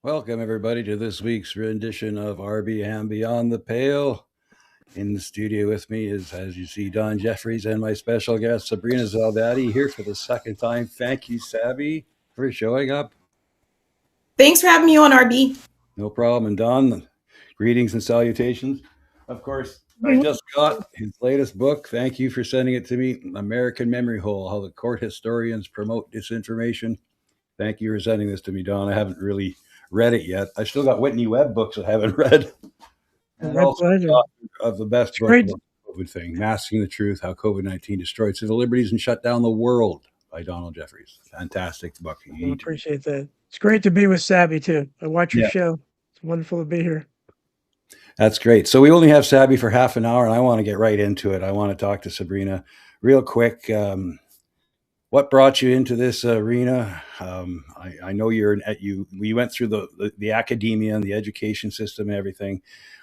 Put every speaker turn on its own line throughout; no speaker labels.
Welcome, everybody, to this week's rendition of RB and Beyond the Pale. In the studio with me is, as you see, Don Jeffries and my special guest, Sabrina Salvati, here for the second time. Thank you, Sabby, for showing up.
Thanks for having me on, RB.
No problem. And Don, greetings and salutations. Of course, I just got his latest book. Thank you for sending it to me, American Memory Hole, How the Court Historians Promote Disinformation. Thank you for sending this to me, Don. I haven't really read it yet. I still got Whitney Webb books I haven't read. And
My
also
pleasure.
the author of the best
It's
book
great.
about the COVID thing, Masking the Truth, How COVID-19 Destroyed Civil Liberties and Shut Down the World by Donald Jeffries. Fantastic book. You
I
need to read.
appreciate that. It's great to be with Sabby too. I watch your
Yeah,
show. It's wonderful to be here.
that's great. So we only have Sabby for half an hour, and I want to get right into it. I want to talk to Sabrina real quick. What brought you into this arena? I know we went through the academia and the education system and everything.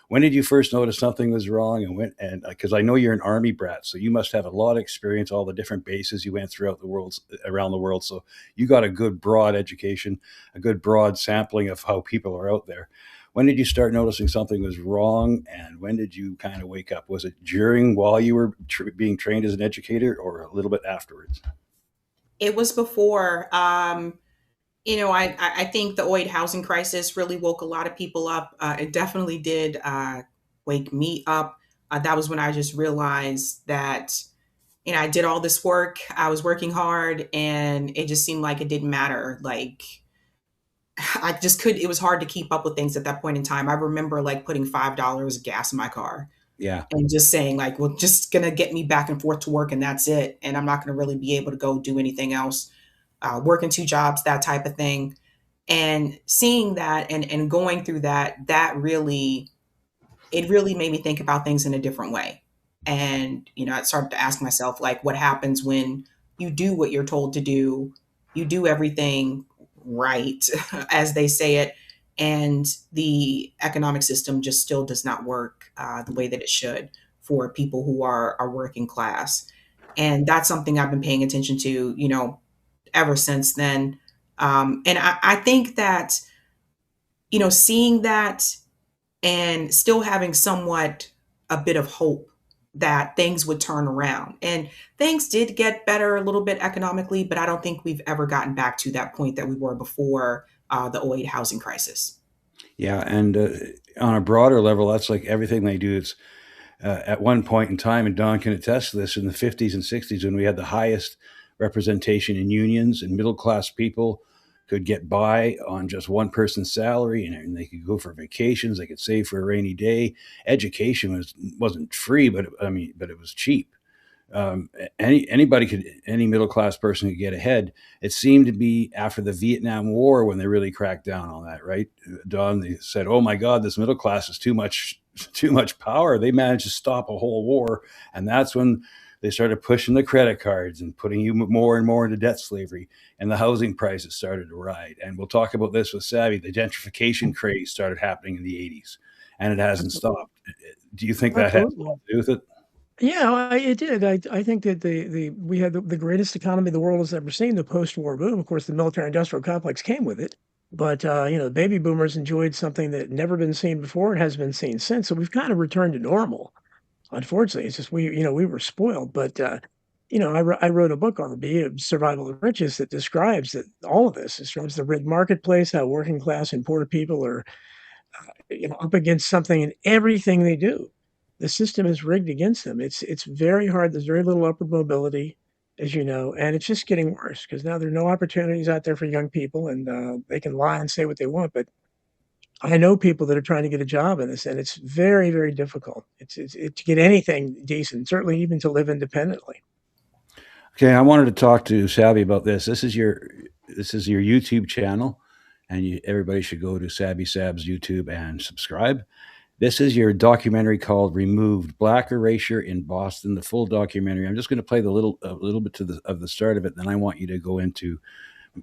When did you first notice something was wrong? And because I know you're an army brat, so you must have a lot of experience, all the different bases you went throughout the world, around the world. So you got a good broad education, a good broad sampling of how people are out there. When did you start noticing something was wrong, and when did you kind of wake up? Was it while you were being trained as an educator, or a little bit afterwards?
It was before. I think the OID housing crisis really woke a lot of people up. It definitely did wake me up. That was when I just realized that, I did all this work. I was working hard, and it just seemed like it didn't matter. Like, I just could. It was hard to keep up with things at that point in time. I remember like putting $5 gas in my car
Yeah.
and just saying like, well, just gonna get me back and forth to work, and that's it. And I'm not gonna really be able to go do anything else. Working two jobs, that type of thing. And seeing that and going through that, it really made me think about things in a different way. And, I started to ask myself, like, what happens when you do what you're told to do, you do everything right, as they say it, and the economic system just still does not work the way that it should for people who are working class. And that's something I've been paying attention to, ever since then. And I think that, seeing that and still having somewhat a bit of hope that things would turn around. And things did get better a little bit economically, but I don't think we've ever gotten back to that point that we were before the '08 housing crisis.
Yeah, and on a broader level, that's like everything they do. It's at one point in time, and Don can attest to this, in the 50s and 60s, when we had the highest representation in unions, and middle class people could get by on just one person's salary, and they could go for vacations, they could save for a rainy day. Education wasn't free, but but it was cheap. Any middle class person could get ahead. It seemed to be after the Vietnam War when they really cracked down on that, right? Don, they said, "Oh my God, this middle class is too much power." They managed to stop a whole war, and that's when they started pushing the credit cards and putting you more and more into debt slavery, and the housing prices started to rise. And we'll talk about this with Savvy. The gentrification craze started happening in the 80s, and it hasn't stopped. Do you think that has a
Absolutely.
lot to do with it?
Yeah, it did. I think that the we had the greatest economy the world has ever seen, the post-war boom. Of course, the military-industrial complex came with it, but the baby boomers enjoyed something that had never been seen before and has been seen since. So we've kind of returned to normal. Unfortunately, it's just we were spoiled. But I wrote a book on the survival of the richest that describes that all of this. It describes the rent marketplace, how working class and poor people are up against something in everything they do. The system is rigged against them. It's very hard. There's very little upward mobility, as you know, and it's just getting worse because now there are no opportunities out there for young people, and they can lie and say what they want. But I know people that are trying to get a job in this, and it's very, very difficult. To get anything decent, certainly even to live independently.
Okay, I wanted to talk to Savvy about this. This is your YouTube channel, and everybody should go to Sabby Sabs YouTube and subscribe. This is your documentary called "Removed: Black Erasure in Boston." The full documentary. I'm just going to play a little bit of the start of it, then I want you to go into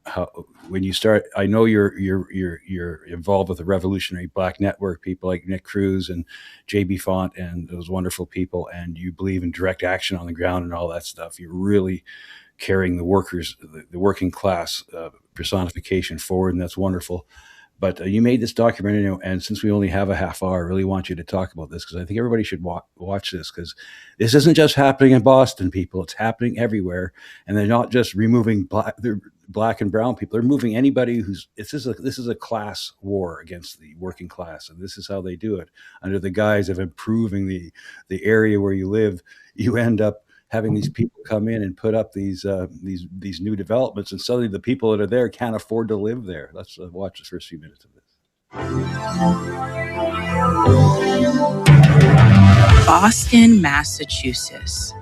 how, when you start. I know you're involved with the Revolutionary Black Network, people like Nick Cruz and JB Font and those wonderful people, and you believe in direct action on the ground and all that stuff. You're really carrying the working class personification forward, and that's wonderful. But you made this documentary, and since we only have a half hour, I really want you to talk about this, because I think everybody should watch this, because this isn't just happening in Boston, people. It's happening everywhere, and they're not just removing black and brown people. They're moving anybody who's. This is a class war against the working class, and this is how they do it. Under the guise of improving the area where you live, you end up having these people come in and put up these new developments, and suddenly the people that are there can't afford to live there. Let's watch the first few minutes of this.
Boston, Massachusetts,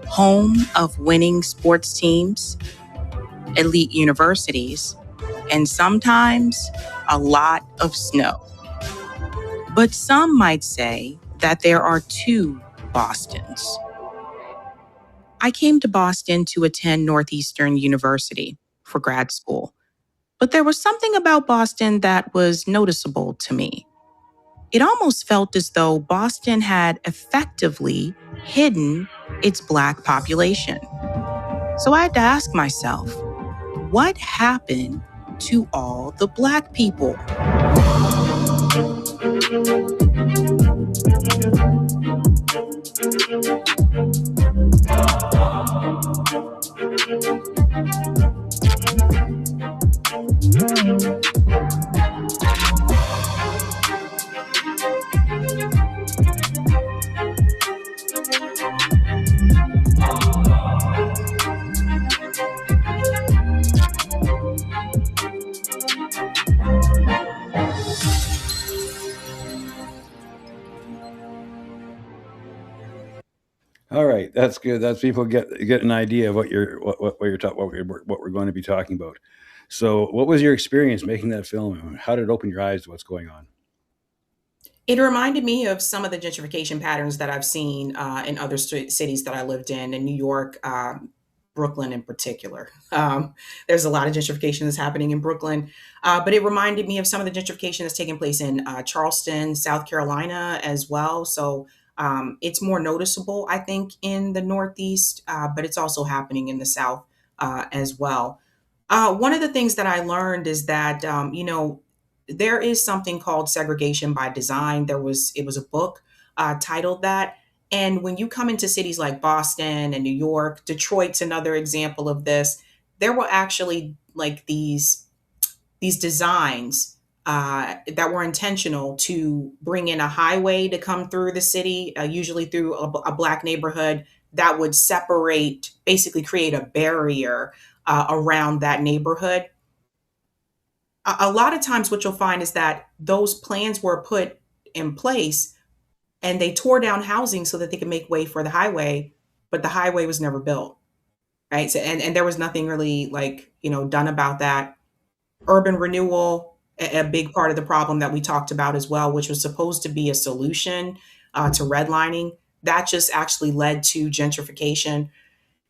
home of winning sports teams, elite universities, and sometimes a lot of snow. But some might say that there are two Bostons. I came to Boston to attend Northeastern University for grad school, but there was something about Boston that was noticeable to me. It almost felt as though Boston had effectively hidden its Black population. So I had to ask myself, what happened to all the Black people?
All right, that's good. That's people get an idea of what we're going to be talking about. So, what was your experience making that film? How did it open your eyes to what's going on?
It reminded me of some of the gentrification patterns that I've seen in other cities that I lived in New York, Brooklyn in particular. There's a lot of gentrification that's happening in Brooklyn, but it reminded me of some of the gentrification that's taking place in Charleston, South Carolina as well. So it's more noticeable, I think, in the Northeast, but it's also happening in the South as well. One of the things that I learned is that, there is something called segregation by design. It was a book titled that. And when you come into cities like Boston and New York, Detroit's another example of this. There were actually like these designs that were intentional to bring in a highway to come through the city, usually through a Black neighborhood, that would separate, basically create a barrier around that neighborhood. A lot of times what you'll find is that those plans were put in place and they tore down housing so that they could make way for the highway, but the highway was never built, right? So, and there was nothing really done about that. Urban renewal, a big part of the problem that we talked about as well, which was supposed to be a solution to redlining, that just actually led to gentrification.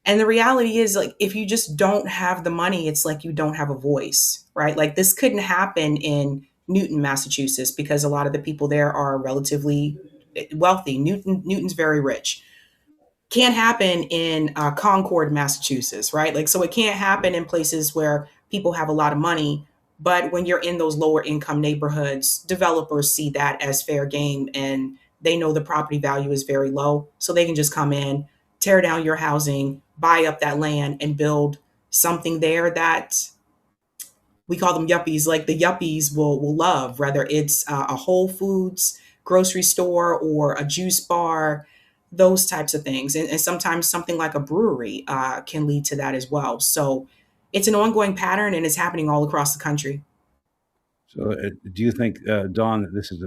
And the reality is, like, if you just don't have the money, it's like you don't have a voice, right? Like, this couldn't happen in Newton, Massachusetts, because a lot of the people there are relatively wealthy. Newton's very rich. Can't happen in Concord, Massachusetts, right? Like, so it can't happen in places where people have a lot of money. But when you're in those lower income neighborhoods, developers see that as fair game, and they know the property value is very low. So they can just come in, tear down your housing, buy up that land, and build something there that we call them yuppies, like the yuppies will love, whether it's a Whole Foods grocery store or a juice bar, those types of things. And sometimes something like a brewery can lead to that as well. So it's an ongoing pattern, and it's happening all across the country.
So, do you think, Don, that this is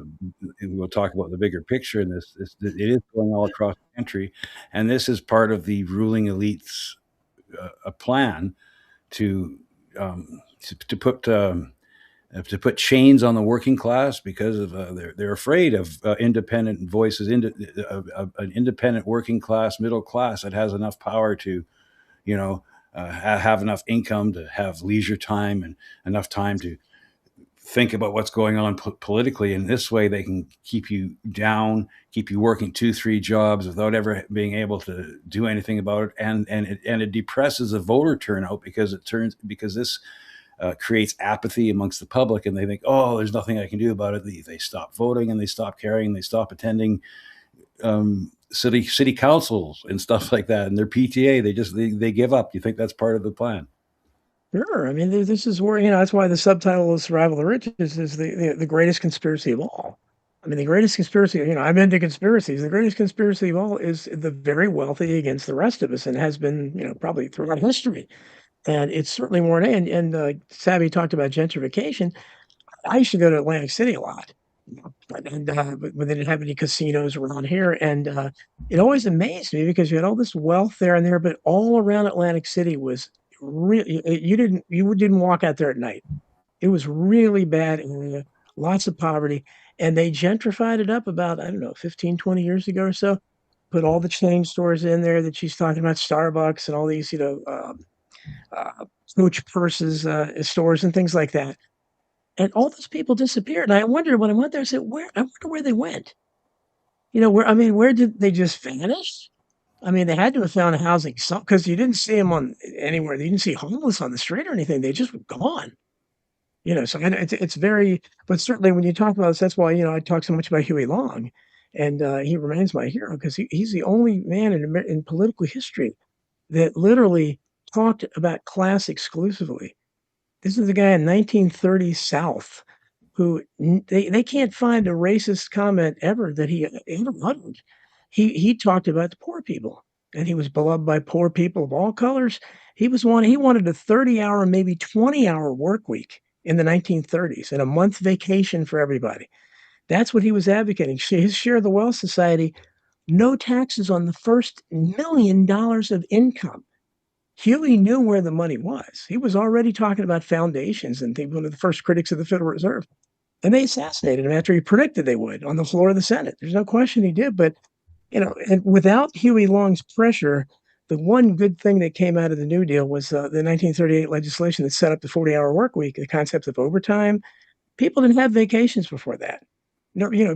we'll talk about the bigger picture in this, it is going all across the country, and this is part of the ruling elites' a plan to put chains on the working class, because of they're afraid of independent voices, an independent working class, middle class that has enough power to, have enough income to have leisure time and enough time to think about what's going on politically. In this way, they can keep you down, keep you working 2-3 jobs without ever being able to do anything about it, and it depresses the voter turnout, because this creates apathy amongst the public, and they think, oh, there's nothing I can do about it. They stop voting, and they stop caring, they stop attending city councils and stuff like that, and their PTA. They give up. You think that's part of the plan?
Sure. I mean, this is where, that's why the subtitle of Survival of the Richest is the greatest conspiracy of all. I mean, the greatest conspiracy, I'm into conspiracies. The greatest conspiracy of all is the very wealthy against the rest of us, and has been, probably throughout history. And it's certainly more. Sabby talked about gentrification. I used to go to Atlantic City a lot, but they didn't have any casinos around here, and it always amazed me because you had all this wealth there and there, but all around Atlantic City was really you didn't walk out there at night. It was really bad area, lots of poverty, and they gentrified it up about, I don't know, 15, 20 years ago or so. Put all the chain stores in there that she's talking about, Starbucks and all these, Coach Purses stores and things like that. And all those people disappeared. And I wondered when I went there, I said, I wonder where they went. Where did they just vanish? I mean, they had to have found housing because you didn't see them on anywhere. You didn't see homeless on the street or anything. They just were gone. So it's very, but certainly when you talk about this, that's why, I talk so much about Huey Long, and he remains my hero because he's the only man in political history that literally talked about class exclusively. This is a guy in 1930 South who they can't find a racist comment ever that he ever uttered. He talked about the poor people, and he was beloved by poor people of all colors. He wanted a 30-hour, maybe 20-hour work week in the 1930s and a month vacation for everybody. That's what he was advocating. His share of the Wealth Society, no taxes on the first $1 million of income. Huey knew where the money was. He was already talking about foundations and one of the first critics of the Federal Reserve. And they assassinated him after he predicted they would on the floor of the Senate. There's no question he did. But, and without Huey Long's pressure, the one good thing that came out of the New Deal was the 1938 legislation that set up the 40-hour work week, the concept of overtime. People didn't have vacations before that.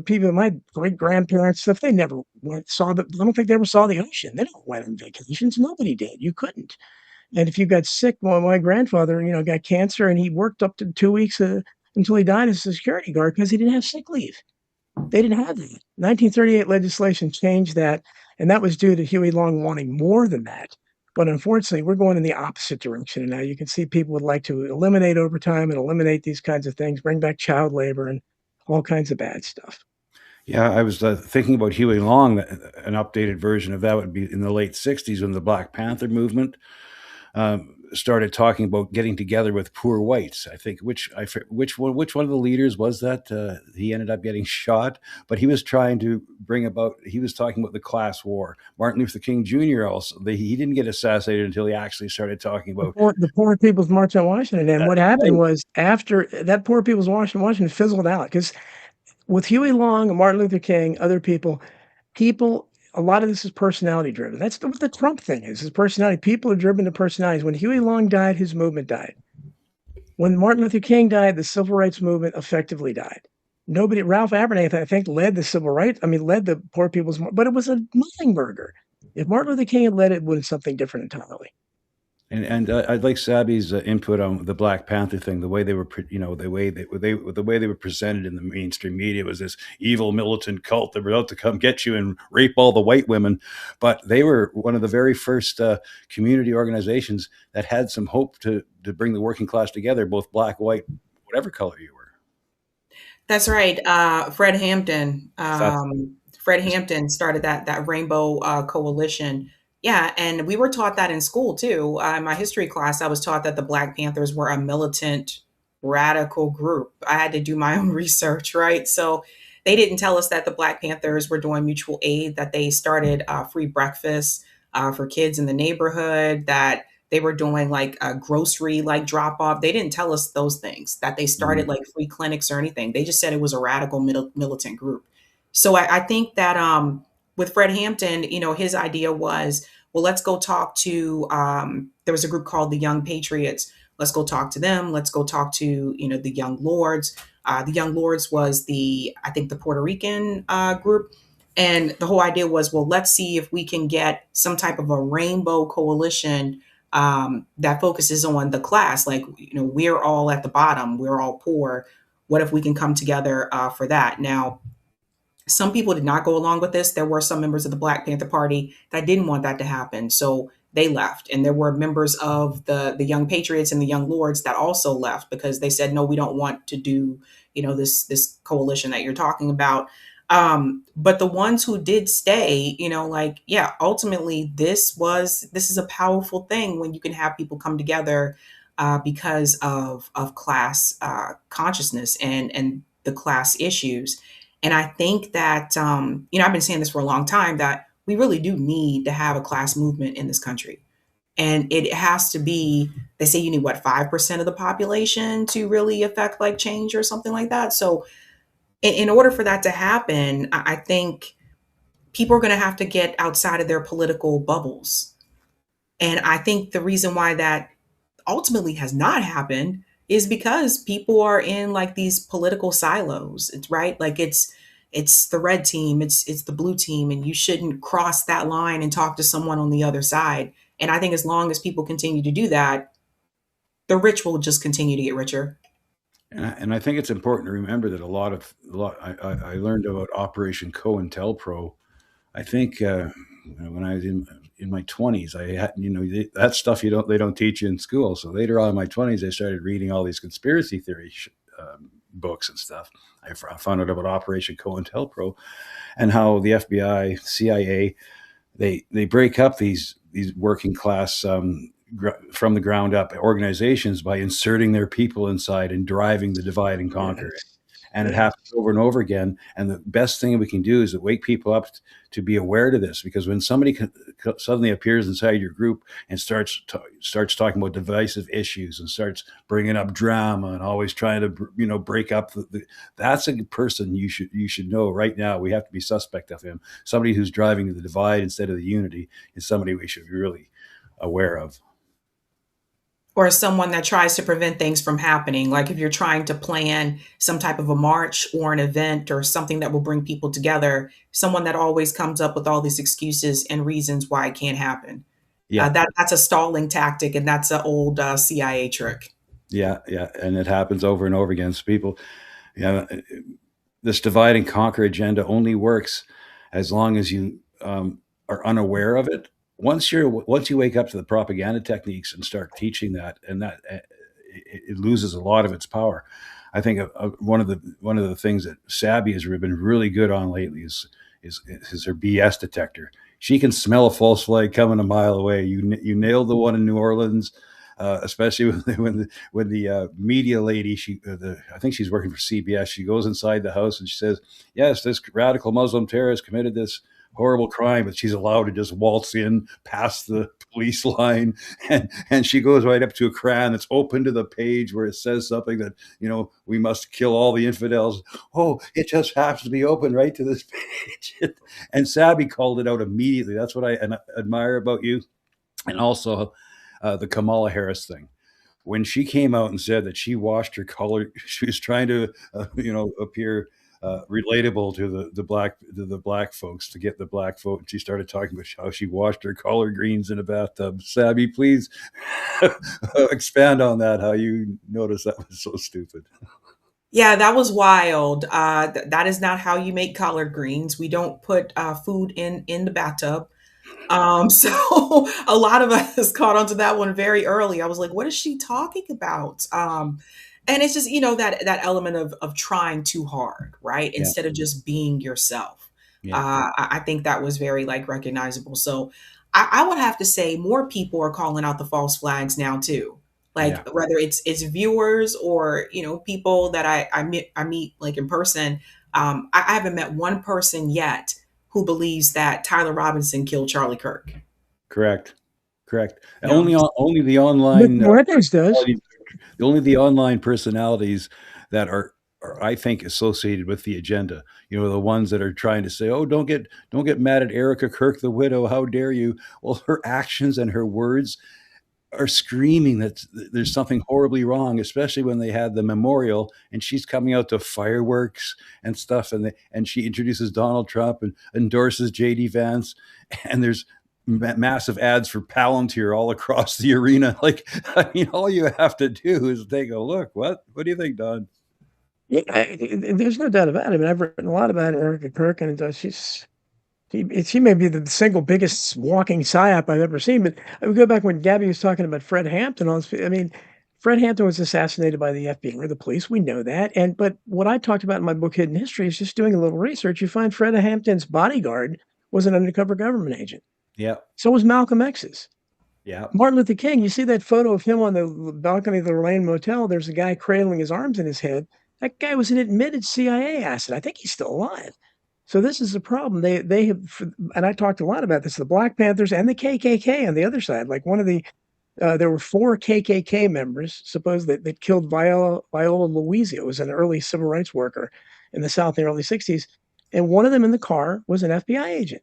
People, my great-grandparents, stuff, they never I don't think they ever saw the ocean. They don't went on vacations. Nobody did. You couldn't. And if you got sick, well, my grandfather, got cancer, and he worked up to 2 weeks until he died as a security guard because he didn't have sick leave. They didn't have that. 1938 legislation changed that, and that was due to Huey Long wanting more than that. But unfortunately, we're going in the opposite direction. And now you can see people would like to eliminate overtime and eliminate these kinds of things, bring back child labor and all kinds of bad stuff.
Yeah, I was thinking about Huey Long. An updated version of that would be in the late '60s when the Black Panther movement started talking about getting together with poor whites. I think which one of the leaders was that? He ended up getting shot, but he was trying to he was talking about the class war. Martin Luther King Jr. also, he didn't get assassinated until he actually started talking about
the Poor People's March on Washington. And what happened was after that Poor People's March on Washington fizzled out because with Huey Long, Martin Luther King, other people, a lot of this is personality driven. That's what the Trump thing is personality. People are driven to personalities. When Huey Long died, his movement died. When Martin Luther King died, the civil rights movement effectively died. Ralph Abernathy, I think, led the Poor People's, but it was a nothing burger. If Martin Luther King had led it, it would have been something different entirely.
And I'd like Sabby's input on the Black Panther thing. The way they were, the way they were presented in the mainstream media was this evil militant cult that were out to come get you and rape all the white women. But they were one of the very first community organizations that had some hope to bring the working class together, both black, white, whatever color you were.
That's right. Fred Hampton. Fred Hampton started that Rainbow Coalition. Yeah, and we were taught that in school too. In my history class, I was taught that the Black Panthers were a militant, radical group. I had to do my own research, right? So they didn't tell us that the Black Panthers were doing mutual aid, that they started free breakfast for kids in the neighborhood, that they were doing like a grocery like drop off. They didn't tell us those things, that they started like free clinics or anything. They just said it was a radical militant group. So I think that with Fred Hampton, his idea was, well, let's go talk to, there was a group called the Young Patriots. Let's go talk to them. Let's go talk to, the Young Lords. The Young Lords was the Puerto Rican group. And the whole idea was, well, let's see if we can get some type of a rainbow coalition that focuses on the class. Like, we're all at the bottom, we're all poor. What if we can come together for that? Now, some people did not go along with this. There were some members of the Black Panther Party that didn't want that to happen, so they left. And there were members of the Young Patriots and the Young Lords that also left because they said, no, we don't want to do, this coalition that you're talking about. But the ones who did stay, like, yeah, ultimately this is a powerful thing when you can have people come together because of class consciousness and the class issues. And I think that, I've been saying this for a long time, that we really do need to have a class movement in this country. And it has to be, they say you need, what, 5% of the population to really affect like change or something like that. So in order for that to happen, I think people are going to have to get outside of their political bubbles. And I think the reason why that ultimately has not happened is because people are in like these political silos. It's right. Like it's the red team, it's the blue team, and you shouldn't cross that line and talk to someone on the other side. And I think as long as people continue to do that, the rich will just continue to get richer.
And I think it's important to remember that I learned about Operation COINTELPRO. I think when I was in my 20s, I had, that stuff they don't teach you in school. So later on in my 20s, I started reading all these conspiracy theory books and stuff. I found out about Operation COINTELPRO and how the FBI, CIA, they break up these working class from the ground up organizations by inserting their people inside and driving the divide and conquer.
Yes.
And it happens over and over again. And the best thing we can do is to wake people up to be aware to this, because when somebody suddenly appears inside your group and starts talking about divisive issues and starts bringing up drama and always trying to break up that's a person you should know right now. We have to be suspect of him. Somebody who's driving the divide instead of the unity is somebody we should be really aware of.
Or someone that tries to prevent things from happening. Like if you're trying to plan some type of a march or an event or something that will bring people together, someone that always comes up with all these excuses and reasons why it can't happen.
Yeah.
That's a stalling tactic, and that's an old CIA trick.
Yeah, and it happens over and over again. So people, this divide and conquer agenda only works as long as you are unaware of it. Once you wake up to the propaganda techniques and start teaching that, and that it loses a lot of its power. I think one of the things that Sabby has been really good on lately is her BS detector. She can smell a false flag coming a mile away. You nailed the one in New Orleans, especially when the media lady, I think she's working for CBS. She goes inside the house and she says, "Yes, this radical Muslim terrorist committed this horrible crime," but she's allowed to just waltz in past the police line, and she goes right up to a Quran that's open to the page where it says something that, we must kill all the infidels. Oh, it just happens to be open right to this page. And Sabby called it out immediately. That's what I admire about you. And also the Kamala Harris thing. When she came out and said that she washed her color, she was trying to, appear relatable to the black folks, to get the black vote. And she started talking about how she washed her collard greens in a bathtub. Sabby, please expand on that. How you noticed that was so stupid.
Yeah, that was wild. That is not how you make collard greens. We don't put food in the bathtub. So a lot of us caught onto that one very early. I was like, what is she talking about? And it's just, that element of trying too hard, right? Instead of just being yourself.
Yeah.
I think that was very like recognizable. So I would have to say more people are calling out the false flags now too. Like whether it's viewers or, people that I meet like in person. I haven't met one person yet who believes that Tyler Robinson killed Charlie Kirk.
Correct.
No.
Only the online
Marcos does.
only the online personalities that are I think associated with the agenda. The ones that are trying to say, "Oh, don't get mad at Erica Kirk, the widow. How dare you?" Well, her actions and her words are screaming that there's something horribly wrong, especially when they had the memorial and she's coming out to fireworks and stuff, and she introduces Donald Trump and endorses JD Vance, and there's massive ads for Palantir all across the arena. Like, I mean, all you have to do is take a look. What do you think, Don?
Yeah, there's no doubt about it. I mean, I've written a lot about Erica Kirk, and she may be the single biggest walking psyop I've ever seen. But I would go back when Gabby was talking about Fred Hampton. I mean, Fred Hampton was assassinated by the FBI or the police. We know that. But what I talked about in my book, Hidden History, is just doing a little research. You find Fred Hampton's bodyguard was an undercover government agent.
Yeah.
So was Malcolm X's.
Yeah.
Martin Luther King, you see that photo of him on the balcony of the Lane Motel. There's a guy cradling his arms in his head. That guy was an admitted CIA asset. I think he's still alive. So this is the problem. They have, and I talked a lot about this, the Black Panthers and the KKK on the other side. Like there were 4 KKK members, suppose that killed Viola Louisi. It was an early civil rights worker in the South in the early 60s. And one of them in the car was an FBI agent.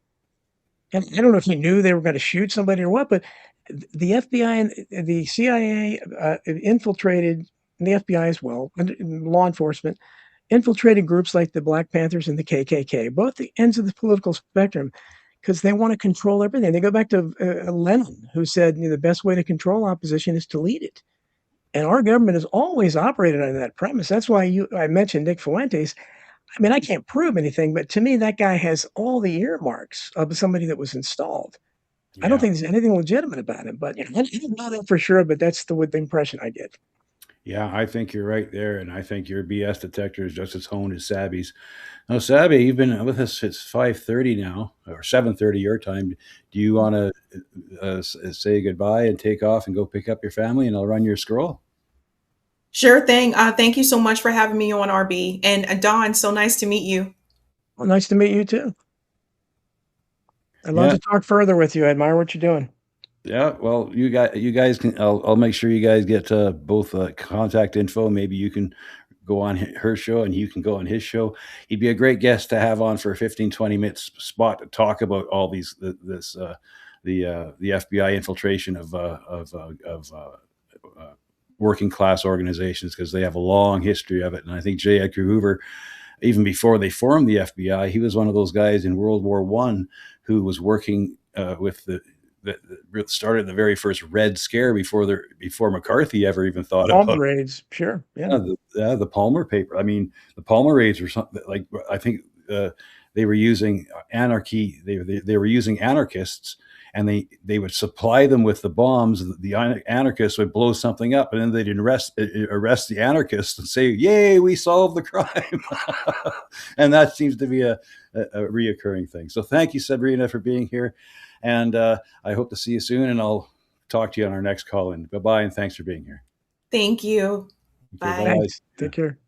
And I don't know if he knew they were going to shoot somebody or what, but the FBI and the CIA infiltrated, and the FBI as well, law enforcement, infiltrated groups like the Black Panthers and the KKK, both the ends of the political spectrum, because they want to control everything. They go back to Lenin, who said, the best way to control opposition is to lead it. And our government has always operated on that premise. That's why I mentioned Nick Fuentes. I mean, I can't prove anything, but to me, that guy has all the earmarks of somebody that was installed. Yeah. I don't think there's anything legitimate about him, but I don't know that for sure, but that's the impression I get.
Yeah, I think you're right there, and I think your BS detector is just as honed as Sabby's. Now, Sabby, you've been with us. It's 5:30 now, or 7:30 your time. Do you want to say goodbye and take off and go pick up your family, and I'll run your scroll?
Sure thing. Thank you so much for having me on, RB. And Don, so nice to meet you.
Well, nice to meet you too. I'd love to talk further with you. I admire what you're doing.
Yeah, well, you guys can. I'll make sure you guys get both contact info. Maybe you can go on her show and you can go on his show. He'd be a great guest to have on for a 15-20 minutes spot to talk about all these the FBI infiltration of working class organizations, because they have a long history of it. And I think J. Edgar Hoover, even before they formed the FBI, he was one of those guys in World War I who was working with that started the very first Red Scare before McCarthy ever even thought about
Palmer raids. Sure, yeah,
the Palmer paper. I mean, the Palmer raids were something like, I think they were using anarchy. They were using anarchists, and they would supply them with the bombs. The anarchists would blow something up, and then they'd arrest the anarchists and say, "Yay, we solved the crime!" And that seems to be a reoccurring thing. So thank you, Sabrina, for being here. And I hope to see you soon, and I'll talk to you on our next call. And bye-bye, and thanks for being here.
Thank you.
Okay,
bye.
Thanks. Take care.